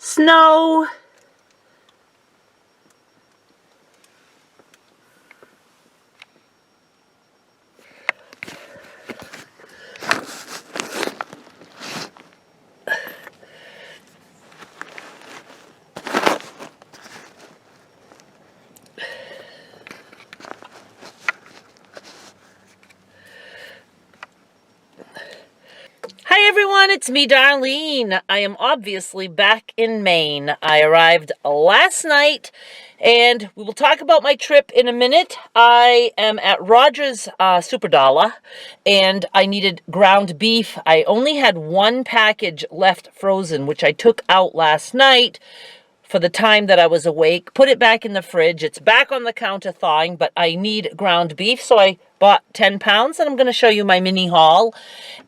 snow. Hi everyone, it's me, Darlene. I am obviously back in Maine. I arrived last night, and we will talk about my trip in a minute. I am at Rogers Super Dollar, and I needed ground beef. I only had one package left frozen, which I took out last night for the time that I was awake, put it back in the fridge. It's back on the counter thawing, but I need ground beef, so I bought 10 pounds, and I'm going to show you my mini haul.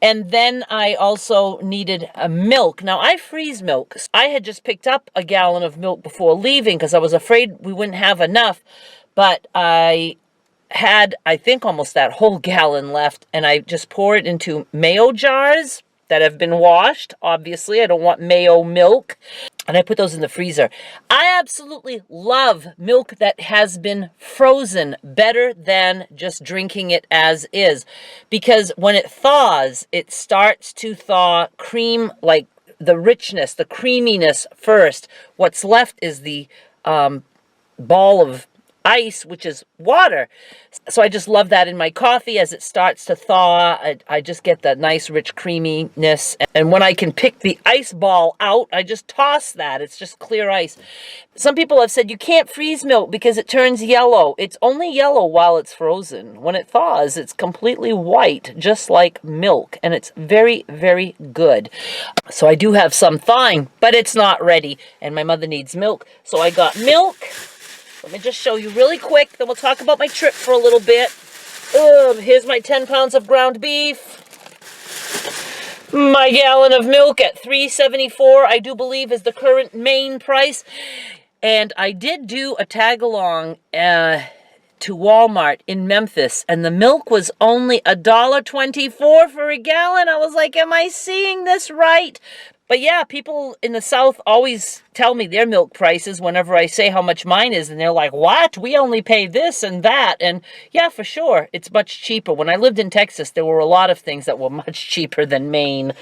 And then I also needed milk. Now, I freeze milk. I had just picked up a gallon of milk before leaving because I was afraid we wouldn't have enough, but I had, I think, almost that whole gallon left, and I just pour it into mayo jars that have been washed. Obviously, I don't want mayo milk. And I put those in the freezer. I absolutely love milk that has been frozen better than just drinking it as is. Because when it thaws, it starts to thaw cream, like the richness, the creaminess first. What's left is the ball of ice, which is water. So I just love that in my coffee as it starts to thaw. I just get that nice rich creaminess, and when I can pick the ice ball out, I just toss that. It's just clear ice. Some people have said you can't freeze milk because it turns yellow. It's only yellow while it's frozen. When it thaws, it's completely white, just like milk, and it's very, very good. So I do have some thawing, but it's not ready, and my mother needs milk, so I got milk. Let me just show you really quick, then we'll talk about my trip for a little bit. Here's my 10 pounds of ground beef. My gallon of milk at $3.74, I do believe, is the current Maine price. And I did do a tag-along to Walmart in Memphis, and the milk was only $1.24 for a gallon. I was like, am I seeing this right? But yeah, people in the South always tell me their milk prices whenever I say how much mine is. And they're like, what? We only pay this and that. And yeah, for sure, it's much cheaper. When I lived in Texas, there were a lot of things that were much cheaper than Maine.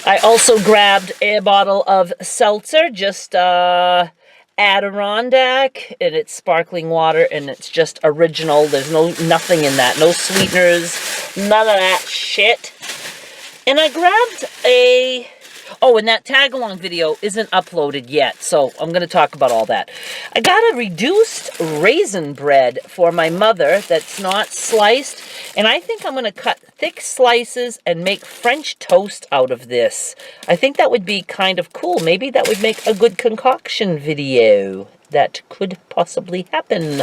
I also grabbed a bottle of seltzer, just Adirondack, and it's sparkling water, and it's just original. There's nothing in that. No sweeteners, none of that shit. And I grabbed a... Oh, and that tag-along video isn't uploaded yet, so I'm going to talk about all that. I got a reduced raisin bread for my mother that's not sliced, and I think I'm going to cut thick slices and make French toast out of this. I think that would be kind of cool. Maybe that would make a good concoction video. That could possibly happen.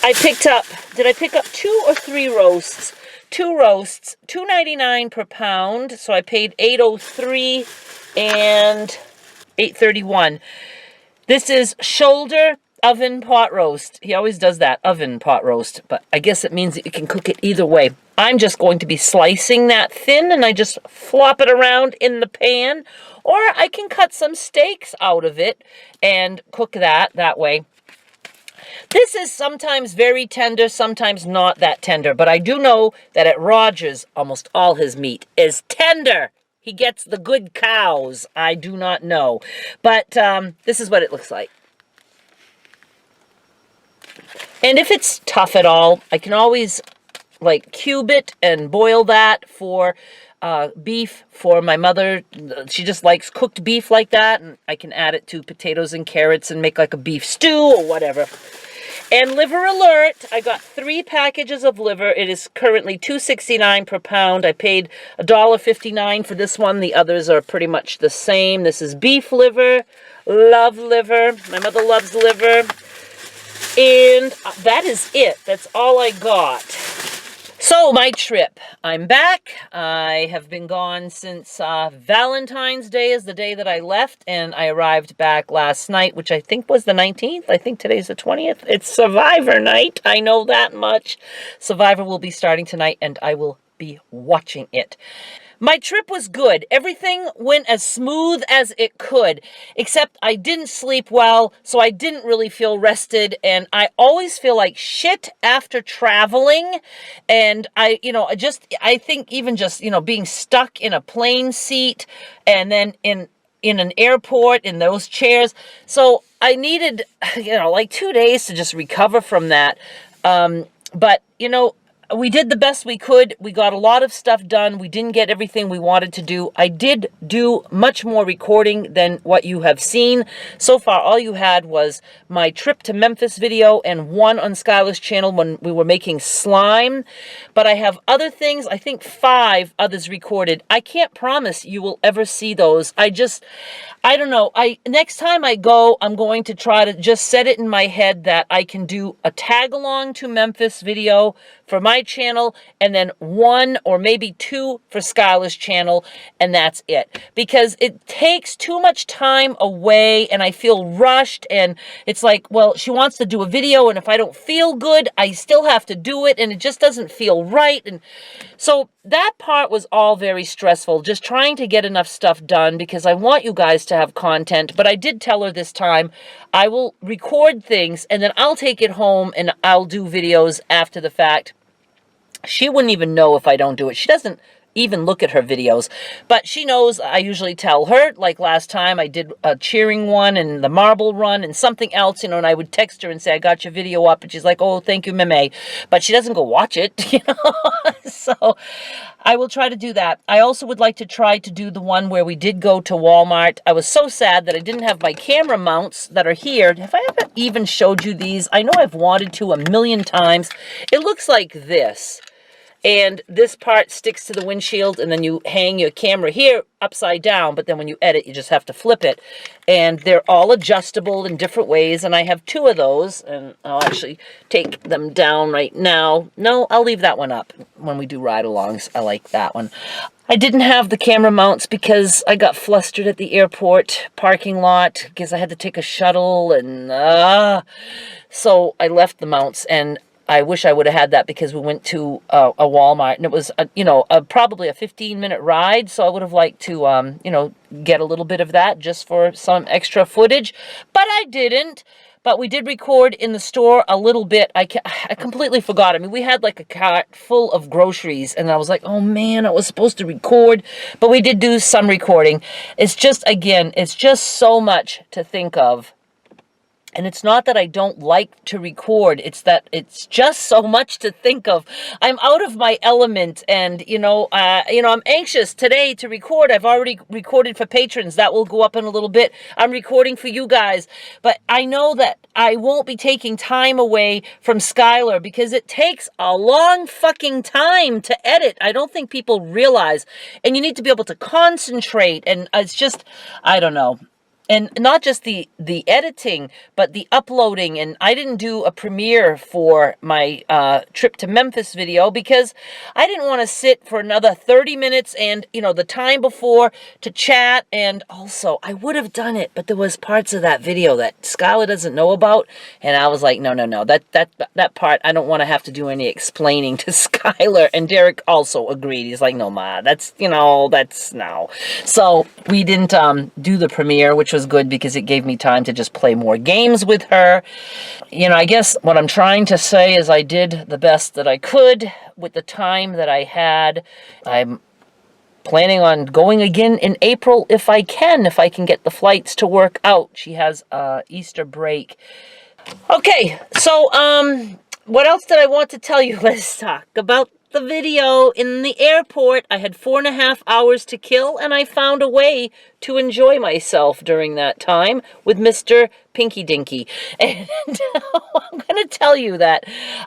I picked up, did I pick up 2 or 3 roasts? 2 roasts, $2.99 per pound, so I paid $8.03 and $8.31. This is shoulder oven pot roast. He always does that, oven pot roast, but I guess it means that you can cook it either way. I'm just going to be slicing that thin, and I just flop it around in the pan, or I can cut some steaks out of it and cook that way. This is sometimes very tender, sometimes not that tender. But I do know that at Rogers, almost all his meat is tender. He gets the good cows. I do not know. But this is what it looks like. And if it's tough at all, I can always like cube it and boil that for beef for my mother. She just likes cooked beef like that. And I can add it to potatoes and carrots and make like a beef stew or whatever. And liver alert, I got 3 packages of liver. It is currently $2.69 per pound. I paid $1.59 for this one. The others are pretty much the same. This is beef liver. Love liver. My mother loves liver. And that is it. That's all I got. So, my trip. I'm back. I have been gone since Valentine's Day is the day that I left, and I arrived back last night, which I think was the 19th. I think today's the 20th. It's Survivor night. I know that much. Survivor will be starting tonight, and I will be watching it. My trip was good. Everything went as smooth as it could, except I didn't sleep well, so I didn't really feel rested, and I always feel like shit after traveling. And I think even just, being stuck in a plane seat and then in an airport in those chairs. So I needed, like 2 days to just recover from that. But we did the best we could. We got a lot of stuff done. We didn't get everything we wanted to do. I did do much more recording than what you have seen. So far, all you had was my trip to Memphis video and one on Skylar's channel when we were making slime. But I have other things, I think 5 others recorded. I can't promise you will ever see those. I don't know. Next time I go, I'm going to try to just set it in my head that I can do a tag along to Memphis video for my channel, and then 1 or maybe 2 for Skylar's channel, and that's it. Because it takes too much time away, and I feel rushed, and it's like, well, she wants to do a video, and if I don't feel good, I still have to do it, and it just doesn't feel right. And so that part was all very stressful, just trying to get enough stuff done, because I want you guys to have content. But I did tell her this time, I will record things, and then I'll take it home, and I'll do videos after the fact. She wouldn't even know if I don't do it. She doesn't even look at her videos, but she knows I usually tell her. Like last time I did a cheering one and the marble run and something else, and I would text her and say, I got your video up, and she's like, oh, thank you, Meme. But she doesn't go watch it, So I will try to do that. I also would like to try to do the one where we did go to Walmart. I was so sad that I didn't have my camera mounts that are here. Have I ever even showed you these? I know I've wanted to a million times. It looks like this. And this part sticks to the windshield, and then you hang your camera here upside down, but then when you edit, you just have to flip it. And they're all adjustable in different ways, and I have 2 of those, and I'll actually take them down right now. No, I'll leave that one up when we do ride-alongs. I like that one. I didn't have the camera mounts because I got flustered at the airport parking lot because I had to take a shuttle, and so I left the mounts, and I wish I would have had that because we went to a Walmart, and it was, probably a 15-minute ride, so I would have liked to, get a little bit of that just for some extra footage, but I didn't. But we did record in the store a little bit. I completely forgot. I mean, we had like a cart full of groceries, and I was like, oh man, I was supposed to record, but we did do some recording. It's just, again, it's just so much to think of. And it's not that I don't like to record. It's that it's just so much to think of. I'm out of my element, and I'm anxious today to record. I've already recorded for patrons. That will go up in a little bit. I'm recording for you guys, but I know that I won't be taking time away from Skylar because it takes a long fucking time to edit. I don't think people realize, and you need to be able to concentrate. And it's just, I don't know. And not just the editing, but the uploading. And I didn't do a premiere for my trip to Memphis video because I didn't want to sit for another 30 minutes and, the time before to chat. And also, I would have done it, but there was parts of that video that Skylar doesn't know about. And I was like, no. That part, I don't want to have to do any explaining to Skylar. And Derek also agreed. He's like, no, Ma, that's no. So we didn't do the premiere, which was good because it gave me time to just play more games with her. I guess what I'm trying to say is I did the best that I could with the time that I had. I'm planning on going again in April if I can get the flights to work out. She has Easter break. Okay, so what else did I want to tell you? Let's talk about the video in the airport. I had 4.5 hours to kill, and I found a way to enjoy myself during that time with Mr. Pinky Dinky. And I'm going to tell you that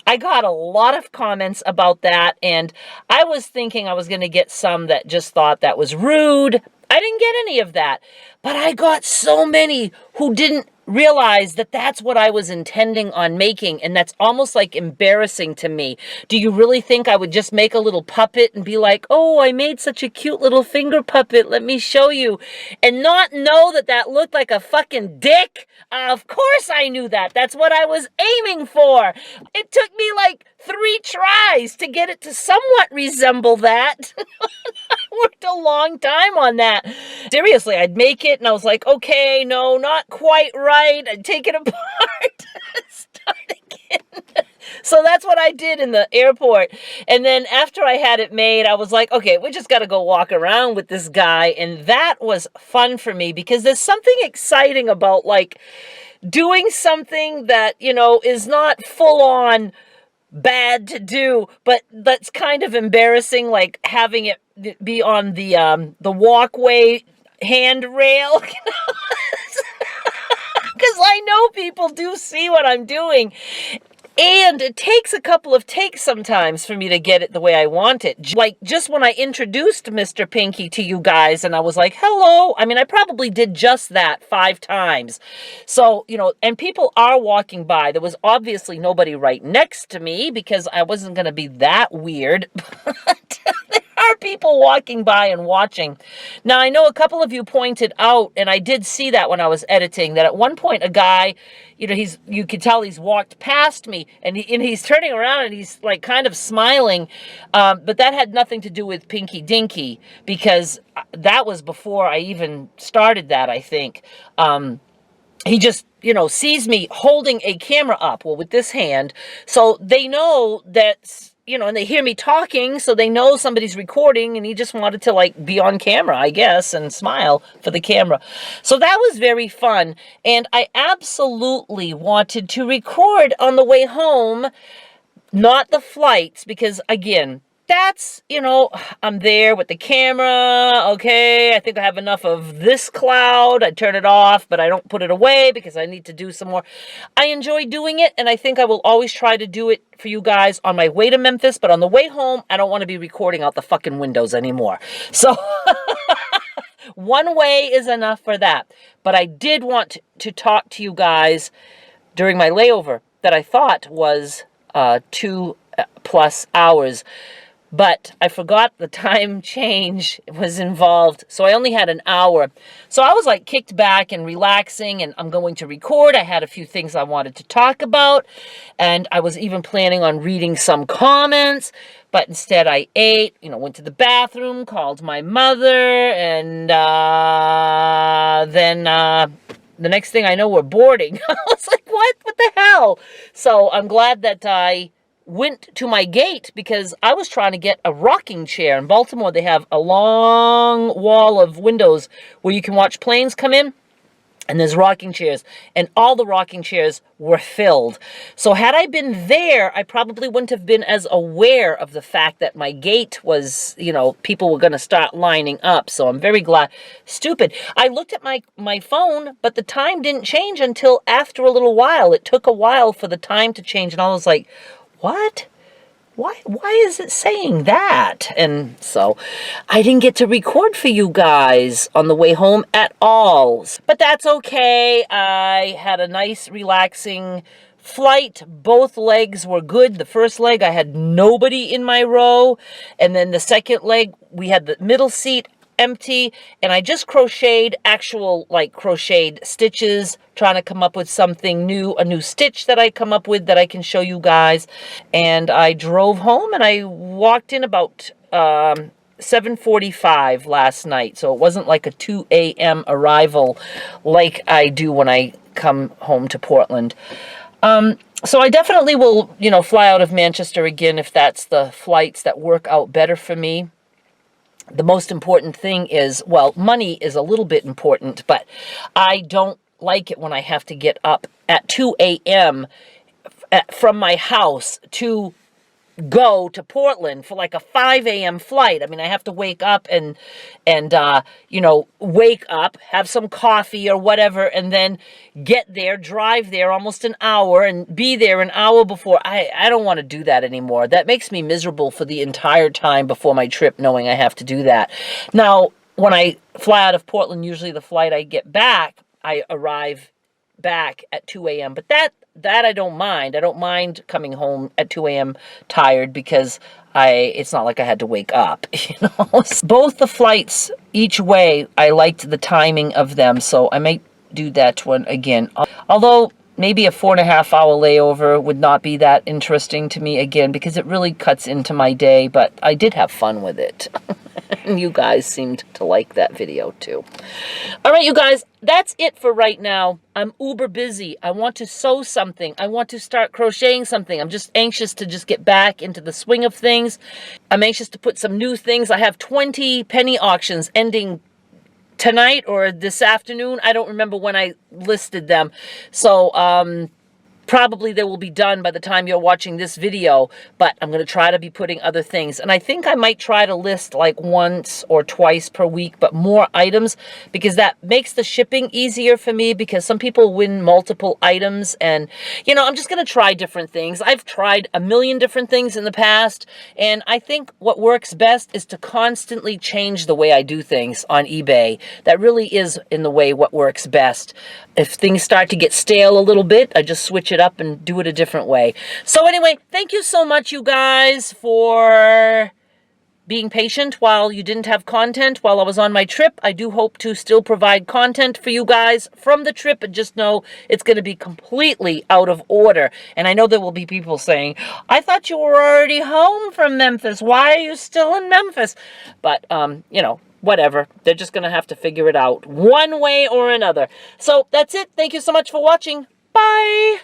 I got a lot of comments about that, and I was thinking I was going to get some that just thought that was rude. I didn't get any of that, but I got so many who didn't realize that that's what I was intending on making, and that's almost like embarrassing to me. Do you really think I would just make a little puppet and be like, oh, I made such a cute little finger puppet, let me show you, and not know that that looked like a fucking dick? Of course I knew that. That's what I was aiming for. It took me like 3 tries to get it to somewhat resemble that. I worked a long time on that. Seriously, I'd make it and I was like, okay, no, not quite right. I'd take it apart and start again. So that's what I did in the airport. And then after I had it made, I was like, okay, we just got to go walk around with this guy. And that was fun for me because there's something exciting about like doing something that, you know, is not full on bad to do, but that's kind of embarrassing, like having it be on the walkway handrail. Because I know people do see what I'm doing. And it takes a couple of takes sometimes for me to get it the way I want it. Like just when I introduced Mr. Pinky to you guys and I was like, hello. I mean, I probably did just that 5 times. So, you know, and people are walking by. There was obviously nobody right next to me because I wasn't going to be that weird. But there are people walking by and watching. Now, I know a couple of you pointed out, and I did see that when I was editing, that at one point a guy, you know, you could tell he's walked past me and he's turning around and he's like kind of smiling. But that had nothing to do with Pinky Dinky because that was before I even started that, I think. He just, you know, sees me holding a camera up, well, with this hand. So they know that's, you know, and they hear me talking, so they know somebody's recording, and he just wanted to, like, be on camera, I guess, and smile for the camera. So that was very fun, and I absolutely wanted to record on the way home, not the flights, because, again, that's, you know, I'm there with the camera, okay, I think I have enough of this cloud, I turn it off, but I don't put it away because I need to do some more. I enjoy doing it, and I think I will always try to do it for you guys on my way to Memphis, but on the way home, I don't want to be recording out the fucking windows anymore. So, one way is enough for that. But I did want to talk to you guys during my layover that I thought was 2+ hours. But I forgot the time change was involved, so I only had an hour. So I was like kicked back and relaxing, and I'm going to record. I had a few things I wanted to talk about, and I was even planning on reading some comments, but instead I ate, you know, went to the bathroom, called my mother, and then the next thing I know, we're boarding. I was like, what? What the hell? So I'm glad that I went to my gate because I was trying to get a rocking chair. In Baltimore, they have a long wall of windows where you can watch planes come in, and there's rocking chairs, and all the rocking chairs were filled. So had I been there, I probably wouldn't have been as aware of the fact that my gate was, you know, people were going to start lining up. So I'm very glad. Stupid. I looked at my phone, but the time didn't change until after a little while. It took a while for the time to change, and I was like, what? Why is it saying that? And so I didn't get to record for you guys on the way home at all. But that's okay. I had a nice, relaxing flight. Both legs were good. The first leg, I had nobody in my row. And then the second leg, we had the middle seat empty, and I just crocheted actual like crocheted stitches, trying to come up with something new, a new stitch that I come up with that I can show you guys. And I drove home, and I walked in about 7:45 last night, so it wasn't like a 2 a.m. arrival like I do when I come home to Portland. So I definitely will, you know, fly out of Manchester again if that's the flights that work out better for me. The most important thing is, well, money is a little bit important, but I don't like it when I have to get up at 2 a.m. from my house to go to Portland for like a 5 a.m. flight. I mean, I have to wake up and you know, wake up, have some coffee or whatever, and then get there, drive there almost an hour, and be there an hour before. I don't want to do that anymore. That makes me miserable for the entire time before my trip, knowing I have to do that. Now, when I fly out of Portland, usually the flight I get back, I arrive back at 2 a.m. But that I don't mind. I don't mind coming home at 2 a.m. tired because it's not like I had to wake up, you know. Both the flights, each way, I liked the timing of them, so I might do that one again. Although maybe a 4.5-hour layover would not be that interesting to me again because it really cuts into my day, but I did have fun with it. And you guys seemed to like that video too. All right, you guys, that's it for right now. I'm uber busy. I want to sew something. I want to start crocheting something. I'm just anxious to just get back into the swing of things. I'm anxious to put some new things. I have 20 penny auctions ending tonight or this afternoon. I don't remember when I listed them. So, probably they will be done by the time you're watching this video, but I'm going to try to be putting other things. And I think I might try to list like once or twice per week, but more items, because that makes the shipping easier for me, because some people win multiple items. And, you know, I'm just going to try different things. I've tried a million different things in the past, and I think what works best is to constantly change the way I do things on eBay. That really is, in the way, what works best. If things start to get stale a little bit, I just switch it up and do it a different way. So anyway, thank you so much, you guys, for being patient while you didn't have content while I was on my trip. I do hope to still provide content for you guys from the trip, and just know it's going to be completely out of order. And I know there will be people saying, I thought you were already home from Memphis. Why are you still in Memphis? But, you know, whatever. They're just going to have to figure it out one way or another. So that's it. Thank you so much for watching. Bye.